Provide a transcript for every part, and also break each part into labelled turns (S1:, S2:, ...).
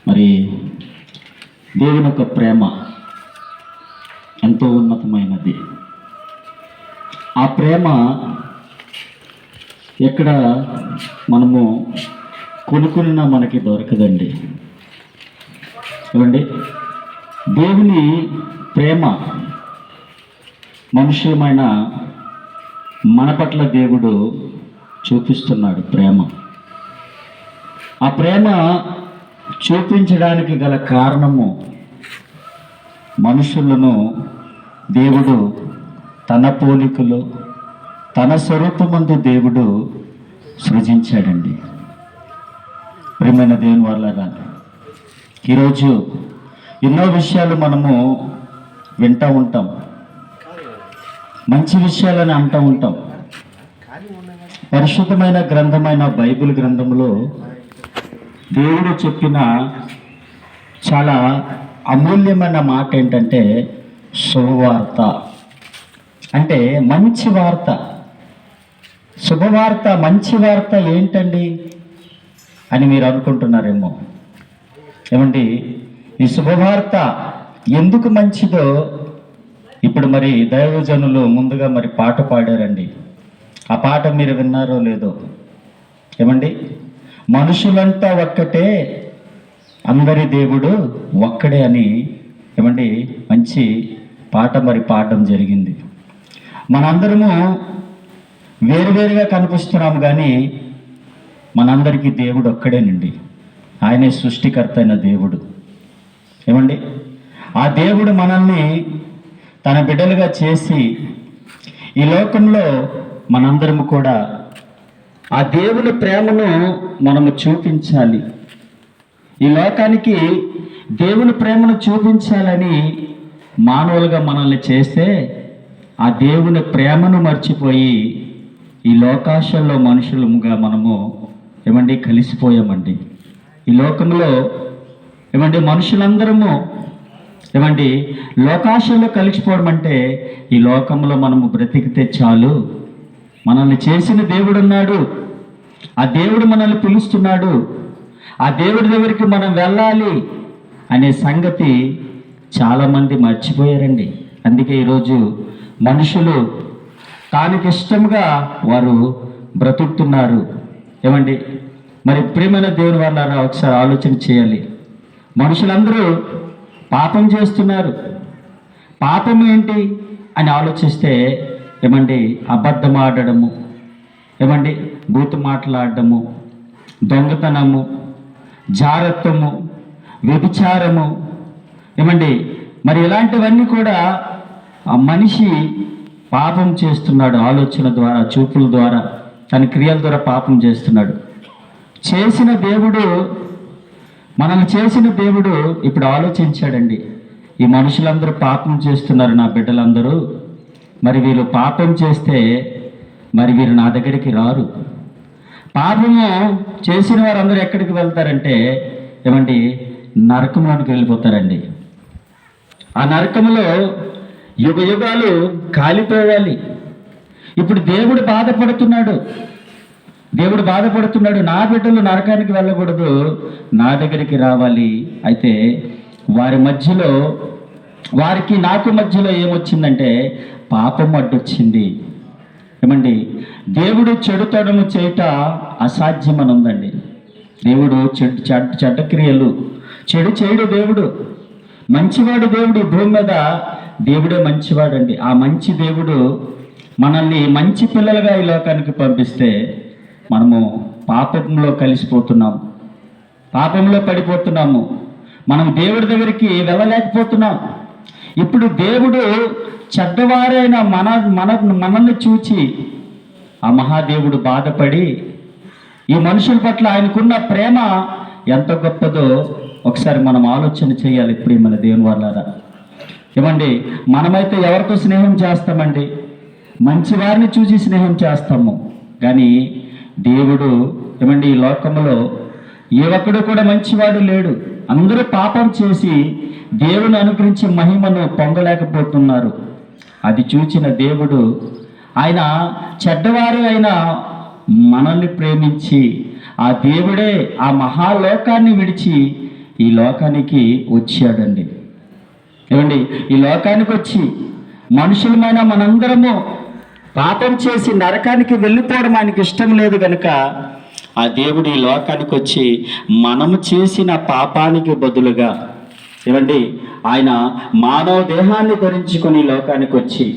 S1: మరి దేవుని యొక్క ప్రేమ ఎంతో ఉన్నతమైనది. ఆ ప్రేమ ఎక్కడ మనము కొనుక్కున్నా మనకి దొరకదండి. ఏమండి, దేవుని ప్రేమ మనుష్యమైన మన పట్ల దేవుడు చూపిస్తున్నాడు ప్రేమ. ఆ ప్రేమ చూపించడానికి గల కారణము, మనుషులను దేవుడు తన పోలికలో తన స్వరూపమందు దేవుడు సృజించాడండి. ప్రియమైన దేవుని వాళ్ళరా, ఈరోజు ఎన్నో విషయాలు మనము వింటూ ఉంటాం, మంచి విషయాలని అంటూ ఉంటాం. పరిశుద్ధమైన గ్రంథమైన బైబిల్ గ్రంథంలో దేవుడు చెప్పిన చాలా అమూల్యమైన మాట ఏంటంటే శుభవార్త. అంటే మంచి వార్త, శుభవార్త. మంచి వార్త ఏంటండి అని మీరు అనుకుంటున్నారేమో. ఏమండి, ఈ శుభవార్త ఎందుకు మంచిదో ఇప్పుడు మరి దైవజనులు ముందుగా మరి పాట పాడారండి. ఆ పాట మీరు విన్నారో లేదో. ఏమండి, మనుషులంతా ఒక్కటే, అందరి దేవుడు ఒక్కడే అని ఏమండి మంచి పాట మరి పాడడం జరిగింది. మనందరము వేరువేరుగా కనిపిస్తున్నాము, కానీ మనందరికీ దేవుడు ఒక్కడేనండి. ఆయనే సృష్టికర్త అయిన దేవుడు. ఏమండి, ఆ దేవుడు మనల్ని తన బిడ్డలుగా చేసి ఈ లోకంలో మనందరము కూడా ఆ దేవుని ప్రేమను మనము చూపించాలి. ఈ లోకానికి దేవుని ప్రేమను చూపించాలని మానవులుగా మనల్ని చేస్తే ఆ దేవుని ప్రేమను మర్చిపోయి ఈ లోకాశల్లో మనుషులుగా మనము ఏమండి కలిసిపోయామండి. ఈ లోకంలో ఏమండి మనుషులందరము ఏమండి లోకాశల్లో కలిసిపోవడం అంటే, ఈ లోకంలో మనము బ్రతికితే చాలు, మనల్ని చేసిన దేవుడు ఉన్నాడు, ఆ దేవుడు మనల్ని పిలుస్తున్నాడు, ఆ దేవుడి దగ్గరికి మనం వెళ్ళాలి అనే సంగతి చాలామంది మర్చిపోయారండి. అందుకే ఈరోజు మనుషులు తానికి ఇష్టంగా వారు బ్రతుకుతున్నారు. ఏమండి, మరి ప్రియమైన దేవుని వాళ్ళారా, ఒకసారి ఆలోచన చేయాలి. మనుషులందరూ పాపం చేస్తున్నారు. పాపం ఏంటి అని ఆలోచిస్తే ఏమండి అబద్ధం ఆడడము, ఏమండి బూతు మాట్లాడడము, దొంగతనము, జారత్వము, వ్యభిచారము, ఏమండి మరి ఇలాంటివన్నీ కూడా ఆ మనిషి పాపం చేస్తున్నాడు. ఆలోచన ద్వారా, చూపుల ద్వారా, తన క్రియల ద్వారా పాపం చేస్తున్నాడు. చేసిన దేవుడు, మనల్ని చేసిన దేవుడు ఇప్పుడు ఆలోచించాడండి, ఈ మనుషులందరూ పాపం చేస్తున్నారు, నా బిడ్డలందరూ, మరి వీళ్ళు పాపం చేస్తే మరి వీరు నా దగ్గరికి రారు. పాపము చేసిన వారందరూ ఎక్కడికి వెళ్తారంటే ఏమండి నరకంలోనికి వెళ్ళిపోతారండి. ఆ నరకంలో యుగ యుగాలు కాలిపోవాలి. ఇప్పుడు దేవుడు బాధపడుతున్నాడు, నా బిడ్డలు నరకానికి వెళ్ళకూడదు, నా దగ్గరికి రావాలి. అయితే వారి మధ్యలో, వారికి నాకు మధ్యలో ఏమొచ్చిందంటే పాపం అడ్డొచ్చింది. ఏమండి, దేవుడు చెడుతనము చేయట అసాధ్యమని ఉందండి. దేవుడు చెడ్డ క్రియలు చెడు చేయడు. దేవుడు మంచివాడు. దేవుడు భూమి మీద దేవుడే మంచివాడండి. ఆ మంచి దేవుడు మనల్ని మంచి పిల్లలుగా ఈ లోకానికి పంపిస్తే మనము పాపంలో కలిసిపోతున్నాము, పాపంలో పడిపోతున్నాము, మనం దేవుడి దగ్గరికి వెళ్ళలేకపోతున్నాం. ఇప్పుడు దేవుడు చెడ్డవారైన మనల్ని చూచి ఆ మహాదేవుడు బాధపడి ఈ మనుషుల పట్ల ఆయనకున్న ప్రేమ ఎంత గొప్పదో ఒకసారి మనం ఆలోచన చేయాలి. ఇప్పుడు మన దేవుని వాళ్ళారా, ఏమండి మనమైతే ఎవరితో స్నేహం చేస్తామండి? మంచి వారిని చూసి స్నేహం చేస్తాము. కానీ దేవుడు ఏమండి ఈ లోకంలో ఏ ఒక్కడు కూడా మంచివాడు లేడు. అందరూ పాపం చేసి దేవుని అనుగ్రహించే మహిమను పొందలేకపోతున్నారు. అది చూచిన దేవుడు ఆయన చెడ్డవారు అయిన మనల్ని ప్రేమించి ఆ దేవుడే ఆ మహాలోకాన్ని విడిచి ఈ లోకానికి వచ్చాడండి. ఏమండి, ఈ లోకానికి వచ్చి మనుషులమైన మనందరము పాపం చేసి నరకానికి వెళ్ళిపోవడం ఆయనకి ఇష్టం లేదు కనుక ఆ దేవుడు ఈ లోకానికి వచ్చి మనము చేసిన పాపానికి బదులుగా, ఏమండి, ఆయన మానవ దేహాన్ని ధరించుకొని లోకానికి వచ్చి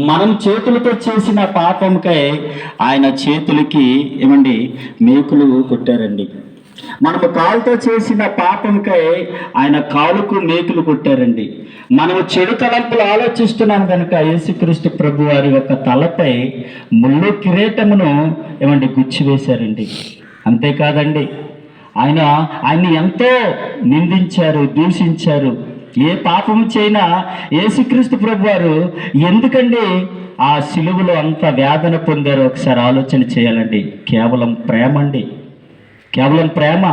S1: మనం చేతులతో చేసిన పాపంకై ఆయన చేతులకి, ఏమండి, మేకులు కొట్టారండి. మనము కాలుతో చేసిన పాపంకై ఆయన కాలుకు మేకులు కొట్టారండి. మనము చెడు తలంపులు ఆలోచిస్తున్నాం కనుక యేసుక్రీస్తు ప్రభు వారి యొక్క తలపై ముళ్ళు కిరీటమును, ఏమండి, గుచ్చివేశారండి. అంతేకాదండి, ఆయన్ని ఎంతో నిందించారు, దూషించారు. ఏ పాపము చేయనా యేసుక్రీస్తు ప్రభు వారు ఎందుకండి ఆ సిలువలో అంత వేదన పొందారో ఒకసారి ఆలోచన చేయాలండి. కేవలం ప్రేమ అండి, కేవలం ప్రేమ.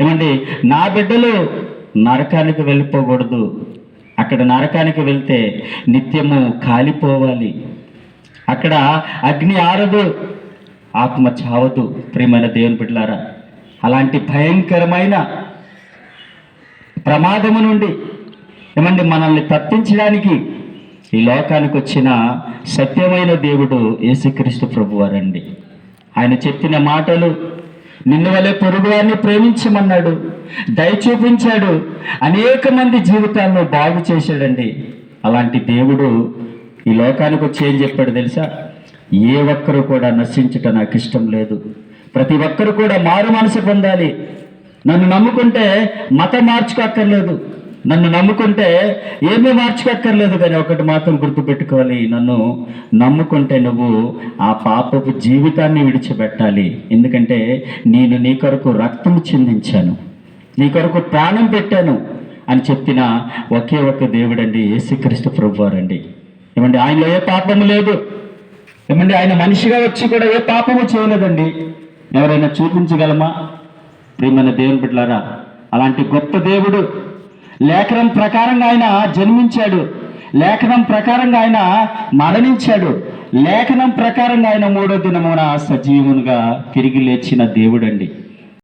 S1: ఏమండి, నా బిడ్డలు నరకానికి వెళ్ళిపోకూడదు. అక్కడ నరకానికి వెళ్తే నిత్యము కాలిపోవాలి. అక్కడ అగ్ని ఆరదు, ఆత్మ చావదు. ప్రియమైన దేవుని బిడ్డలారా, అలాంటి భయంకరమైన ప్రమాదము నుండి, ఏమండి, మనల్ని తప్పించడానికి ఈ లోకానికి వచ్చిన సత్యమైన దేవుడు యేసుక్రీస్తు ప్రభువారండి. ఆయన చెప్పిన మాటలు, నిన్ను వలె పొరుగువారిని ప్రేమించమన్నాడు, దయ చూపించాడు, అనేక మంది జీవితాలను బాగు చేశాడండి. అలాంటి దేవుడు ఈ లోకానికి వచ్చి ఏం చెప్పాడు తెలుసా? ఏ ఒక్కరు కూడా నశించుట నాకు ఇష్టం లేదు, ప్రతి ఒక్కరు కూడా మారు మనసు పొందాలి. నన్ను నమ్ముకుంటే మతం మార్చుకోక్కర్లేదు, నన్ను నమ్ముకుంటే ఏమీ మార్చుకోక్కర్లేదు, కానీ ఒకటి మాత్రం గుర్తుపెట్టుకోవాలి, నన్ను నమ్ముకుంటే నువ్వు ఆ పాపపు జీవితాన్ని విడిచిపెట్టాలి. ఎందుకంటే నేను నీ కొరకు రక్తం చిందించాను, నీ కొరకు ప్రాణం పెట్టాను అని చెప్పిన ఒకే ఒక్క దేవుడండి యేసుక్రీస్తు ప్రభువారండి. ఏమండి, ఆయనలో ఏ పాపము లేదు. ఏమండి, ఆయన మనిషిగా వచ్చి కూడా ఏ పాపము చేయలేదండి. ఎవరైనా చూపించగలమా? ప్రియమైన దేవుని బిడ్డలారా, అలాంటి గొప్ప దేవుడు లేఖనం ప్రకారంగా ఆయన జన్మించాడు, లేఖనం ప్రకారంగా ఆయన మరణించాడు, లేఖనం ప్రకారంగా ఆయన 3వ దినమున సజీవునిగా తిరిగి లేచిన దేవుడండి.